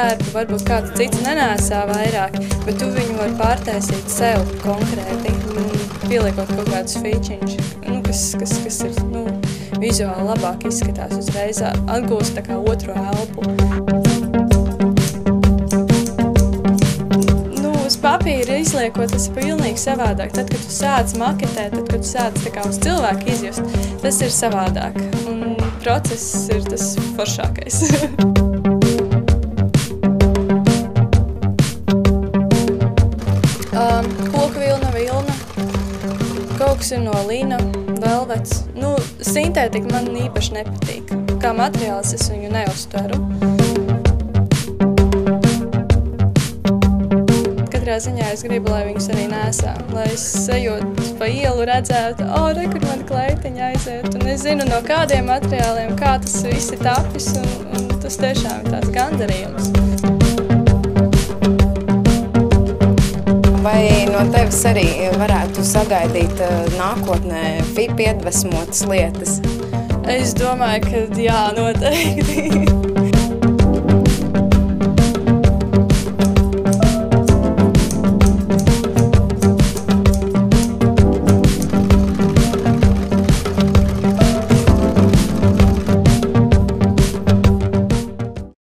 tērpu varbūt kāds cits nenēsā vairāk, bet tu viņu vari pārtaisīt sev konkrēti, pieliekot kaut kādus feature, kas ir, vizuāli labāk izskatās uzreiz, atgūst tā kā otro elpu. Uz papīra izliekot, tas ir pilnīgi savādāk. Tad, kad tu sāc maketēt, tad, kad tu sāc tā kā uz cilvēku izjust, tas ir savādāk. Un process ir tas foršākais. Koku vilna, kaut kas ir no lina, velvets. Sintētika man īpaši nepatīk. Kā materiāls es viņu neuztveru. Katrā ziņā es gribu, lai viņus arī nēsā, lai es ejot pa ielu redzētu, re, kur mani kleitiņa aiziet, un es zinu no kādiem materiāliem, kā tas viss ir tapis, un tas tiešām ir tāds gandarījums. Vai no tevis arī varētu sagaidīt nākotnē FIP iedvesmotas lietas? Es domāju, ka jā, noteikti.